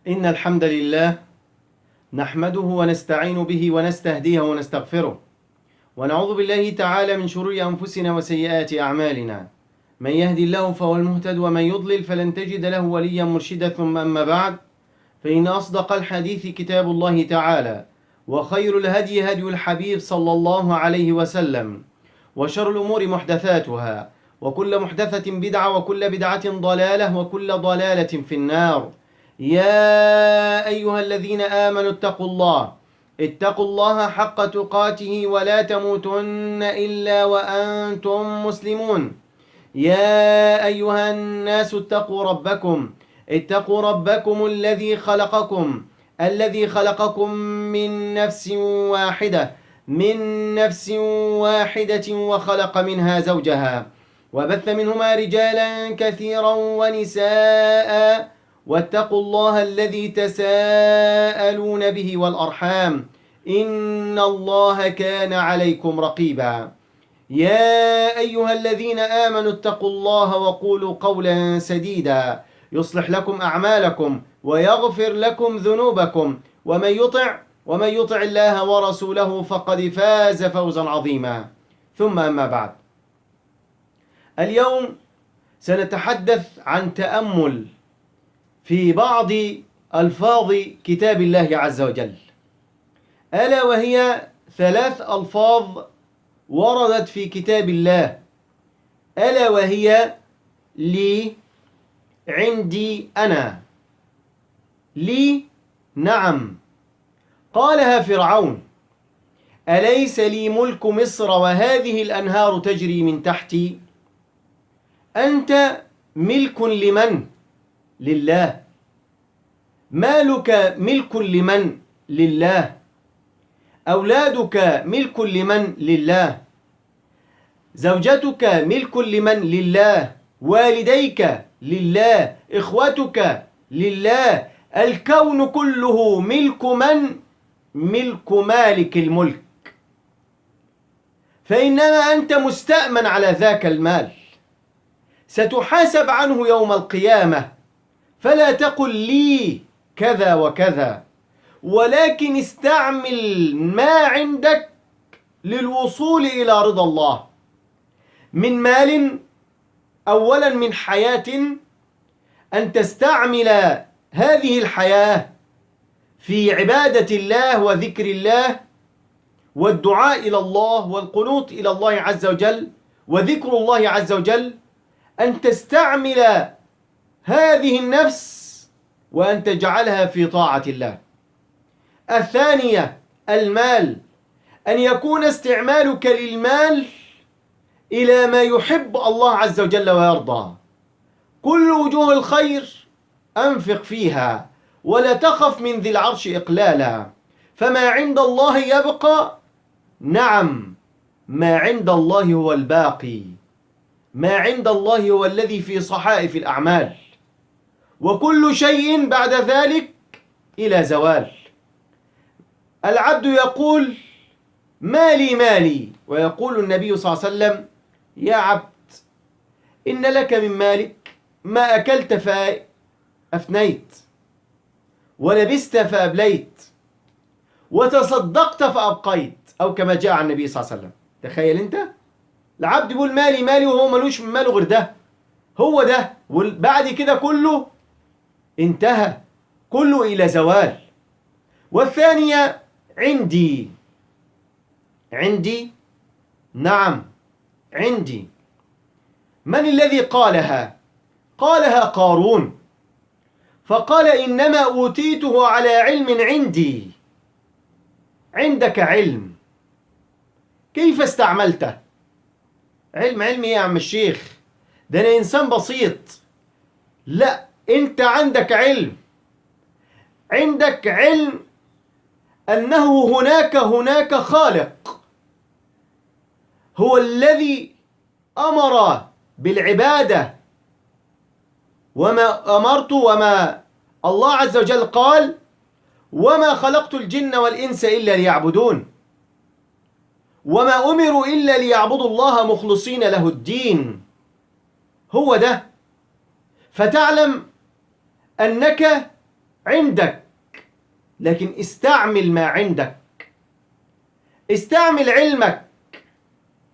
إن الحمد لله نحمده ونستعين به ونستهديه ونستغفره ونعوذ بالله تعالى من شرور أنفسنا وسيئات أعمالنا. من يهدي الله فهو المهتد ومن يضلل فلن تجد له وليا مرشدا. ثم أما بعد، فإن أصدق الحديث كتاب الله تعالى، وخير الهدي هدي الحبيب صلى الله عليه وسلم، وشر الأمور محدثاتها، وكل محدثة بدعة، وكل بدعة ضلالة، وكل ضلالة في النار. يا أيها الذين آمنوا اتقوا الله حق تقاته ولا تموتن إلا وأنتم مسلمون. يا أيها الناس اتقوا ربكم الذي خلقكم من نفس واحدة وخلق منها زوجها وبث منهما رجالا كثيرا ونساء، واتقوا الله الذي تساءلون به والأرحام، إن الله كان عليكم رقيبا. يا أيها الذين آمنوا اتقوا الله وقولوا قولا سديدا يصلح لكم أعمالكم ويغفر لكم ذنوبكم، ومن يطع الله ورسوله فقد فاز فوزا عظيما. ثم أما بعد، اليوم سنتحدث عن تأمل في بعض ألفاظ كتاب الله عز وجل، ألا وهي 3 ألفاظ وردت في كتاب الله، ألا وهي لي، عندي، أنا. لي، نعم، قالها فرعون: أليس لي ملك مصر وهذه الأنهار تجري من تحتي؟ أنت ملك لمن؟ لله. مالك ملك لمن؟ لله. أولادك ملك لمن؟ لله. زوجتك ملك لمن؟ لله. والديك لله. إخوتك لله. الكون كله ملك من؟ ملك مالك الملك. فإنما أنت مستأمن على ذاك المال، ستحاسب عنه يوم القيامة، فلا تقل لي كذا وكذا، ولكن استعمل ما عندك للوصول إلى رضا الله من مال، أولا من حياة، أن تستعمل هذه الحياة في عبادة الله وذكر الله والدعاء إلى الله والقنوط إلى الله عز وجل وذكر الله عز وجل، أن تستعمل هذه النفس وأن تجعلها في طاعة الله. الثانية المال، أن يكون استعمالك للمال إلى ما يحب الله عز وجل ويرضى. كل وجوه الخير أنفق فيها، ولا تخف من ذي العرش إقلالا، فما عند الله يبقى. نعم، ما عند الله هو الباقي، ما عند الله هو الذي في صحائف الأعمال، وكل شيء بعد ذلك إلى زوال. العبد يقول: مالي، ويقول النبي صلى الله عليه وسلم: يا عبد، إن لك من مالك ما أكلت فأفنيت، ولبست فأبليت، وتصدقت فأبقيت، أو كما جاء عن النبي صلى الله عليه وسلم. تخيل أنت، العبد يقول مالي، وهو ملوش من ماله غير ده، هو ده، وبعد كده كله انتهى، كله إلى زوال. والثانية عندي، نعم، عندي. من الذي قالها؟ قالها قارون، فقال: إنما أوتيته على علم عندي. عندك علم، كيف استعملته؟ علم إيه يا عم الشيخ؟ ده أنا إنسان بسيط. لا، أنت عندك علم أنه هناك خالق، هو الذي أمر بالعبادة، وما الله عز وجل قال: وما خلقت الجن والإنس إلا ليعبدون، وما أمروا إلا ليعبدوا الله مخلصين له الدين. هو ده. فتعلم أنك عندك، لكن استعمل ما عندك، استعمل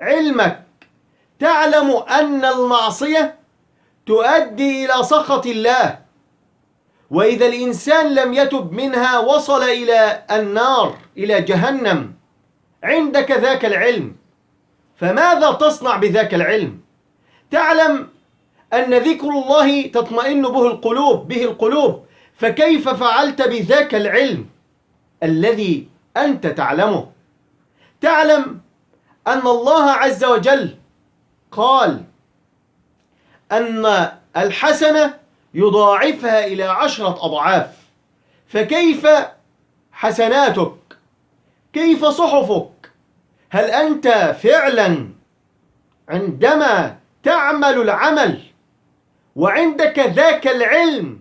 علمك. تعلم أن المعصية تؤدي إلى سخط الله، وإذا الإنسان لم يتب منها وصل إلى النار، إلى جهنم. عندك ذاك العلم، فماذا تصنع بذاك العلم؟ تعلم أن ذكر الله تطمئن به القلوب، فكيف فعلت بذاك العلم الذي أنت تعلمه؟ تعلم أن الله عز وجل قال أن الحسنة يضاعفها إلى 10 أضعاف، فكيف حسناتك؟ كيف صحفك؟ هل أنت فعلا عندما تعمل العمل وعندك ذاك العلم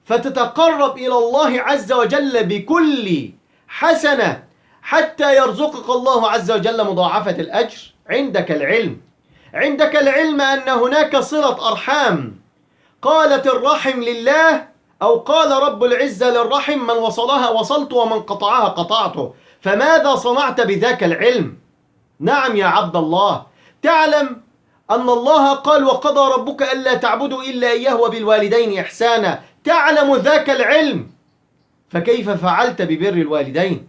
فتتقرب إلى الله عز وجل بكل حسنة حتى يرزقك الله عز وجل مضاعفة الأجر؟ عندك العلم أن هناك صلة أرحام، قالت الرحم لله، أو قال رب العزة للرحم: من وصلها وصلت ومن قطعها قطعته. فماذا صنعت بذاك العلم؟ نعم يا عبد الله، تعلم أن الله قال: وقضى ربك ألا تعبدوا إلا إياه وبالوالدين إحسانا. تعلم ذاك العلم، فكيف فعلت ببر الوالدين؟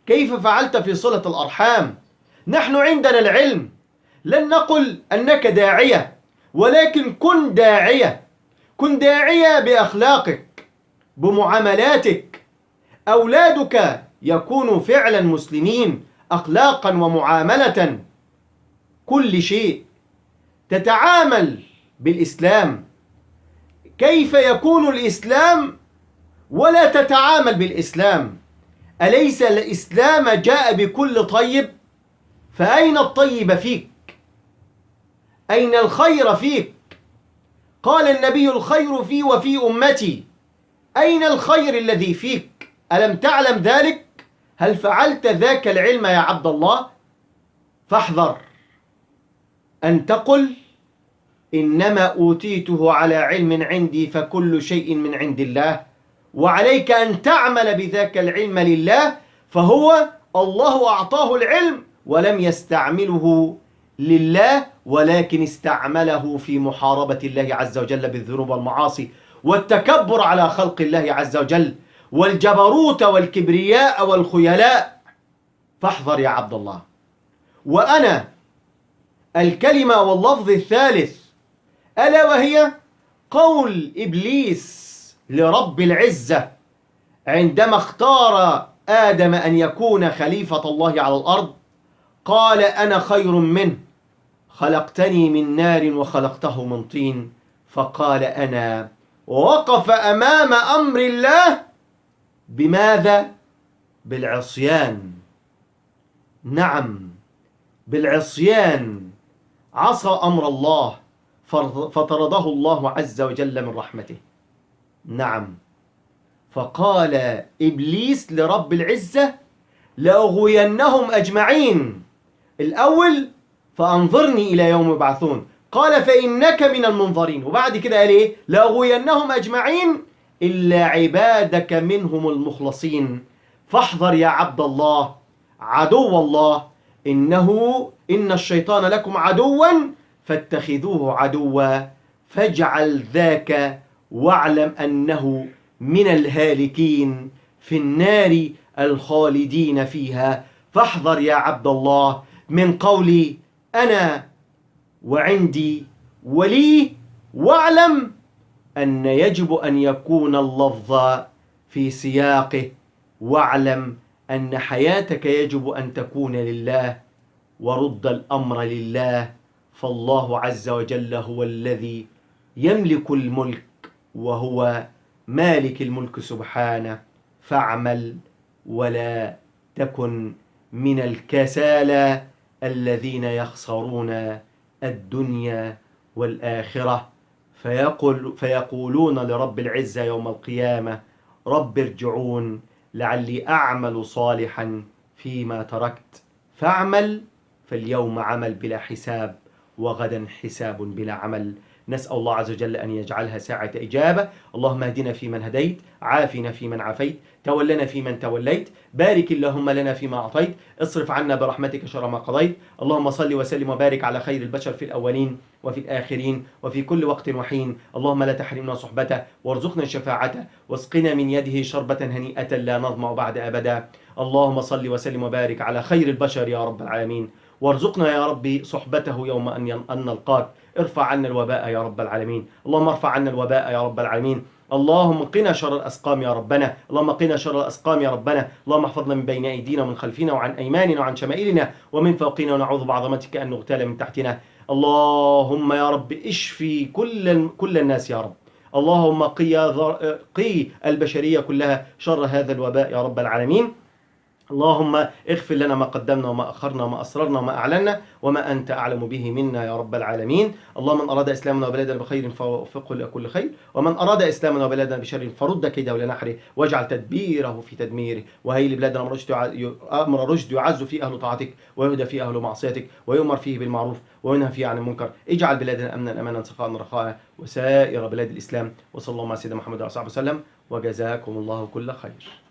كيف فعلت في صلة الأرحام؟ نحن عندنا العلم، لن نقل أنك داعية، ولكن كن داعية بأخلاقك، بمعاملاتك. أولادك يكونوا فعلا مسلمين أخلاقا ومعاملة، كل شيء تتعامل بالإسلام. كيف يكون الإسلام ولا تتعامل بالإسلام؟ أليس الإسلام جاء بكل طيب؟ فأين الطيب فيك؟ أين الخير فيك؟ قال النبي: الخير في وفي أمتي. أين الخير الذي فيك؟ ألم تعلم ذلك؟ هل فعلت ذاك العلم يا عبد الله؟ فاحذر أن تقل: إنما أوتيته على علم عندي، فكل شيء من عند الله. وعليك أن تعمل بذاك العلم لله، فهو الله أعطاه العلم ولم يستعمله لله، ولكن استعمله في محاربة الله عز وجل بالذنوب والمعاصي والتكبر على خلق الله عز وجل والجبروت والكبرياء والخيلاء. فاحذر يا عبد الله. وأنا الكلمة واللفظ الثالث، ألا وهي قول إبليس لرب العزة عندما اختار آدم أن يكون خليفة الله على الأرض، قال: أنا خير منه، خلقتني من نار وخلقته من طين. فقال: أنا. ووقف أمام أمر الله بماذا؟ بالعصيان. نعم، بالعصيان. عصى أمر الله فطرده الله عز وجل من رحمته. نعم. فقال إبليس لرب العزة: لأغوينهم أجمعين. الأول: فأنظرني إلى يوم يبعثون. قال: فإنك من المنظرين. وبعد كده قال إيه؟ لأغوينهم أجمعين إلا عبادك منهم المخلصين. فاحذر يا عبد الله عدو الله، إن الشيطان لكم عدوا فاتخذوه عدوا، فاجعل ذاك واعلم أنه من الهالكين في النار الخالدين فيها. فاحذر يا عبد الله من قولي أنا وعندي ولي، واعلم أن يجب أن يكون اللفظ في سياقه، واعلم أن حياتك يجب أن تكون لله، ورد الأمر لله. فالله عز وجل هو الذي يملك الملك وهو مالك الملك سبحانه. فاعمل ولا تكن من الكسالى الذين يخسرون الدنيا والآخرة. فيقولون لرب العزة يوم القيامة: رب ارجعون لعلي أعمل صالحا فيما تركت. فاعمل، فاليوم عمل بلا حساب، وغدا حساب بلا عمل. نسأل الله عز وجل أن يجعلها ساعة إجابة. اللهم اهدنا فيمن هديت، عافنا فيمن عافيت، تولنا فيمن توليت، بارك اللهم لنا فيما أعطيت، اصرف عنا برحمتك شر ما قضيت. اللهم صل وسلم وبارك على خير البشر في الأولين وفي الآخرين وفي كل وقت وحين. اللهم لا تحرمنا صحبته وارزقنا شفاعته واسقنا من يده شربة هنيئة لا نظمأ بعد أبدا. اللهم صل وسلم وبارك على خير البشر يا رب العالمين، وارزقنا يا ربي صحبته يوم أن نلقاك. ارفع عنا الوباء يا رب العالمين، اللهم ارفع عنا الوباء يا رب العالمين. اللهم قنا شر الأسقام يا ربنا، اللهم قنا شر الأسقام يا ربنا. اللهم احفظنا من بين أيدينا ومن خلفنا وعن أيماننا وعن شمائلنا ومن فوقنا، ونعوذ بعظمتك أن نغتال من تحتنا. اللهم يا رب اشفي كل الناس يا رب. اللهم قي البشرية كلها شر هذا الوباء يا رب العالمين. اللهم اغفر لنا ما قدمنا وما أخرنا وما أسررنا وما أعلنا وما أنت أعلم به منا يا رب العالمين. اللهم من أراد إسلامنا وبلادنا بخير فوفقه لكل خير، ومن أراد إسلامنا وبلادنا بشر فرد كيده لنحره، واجعل تدبيره في تدميره. وهيل بلادنا أمر رشد يعز فيه أهل طاعتك ويهدى فيه أهل معصيتك ويؤمر فيه بالمعروف وينهى فيه عن المنكر. اجعل بلادنا أمنا أمانا سخاء رخاء وسائر بلاد الإسلام. وصلى الله على سيدنا محمد وعلى آله وصحبه وسلم، وجزاكم الله كل خير.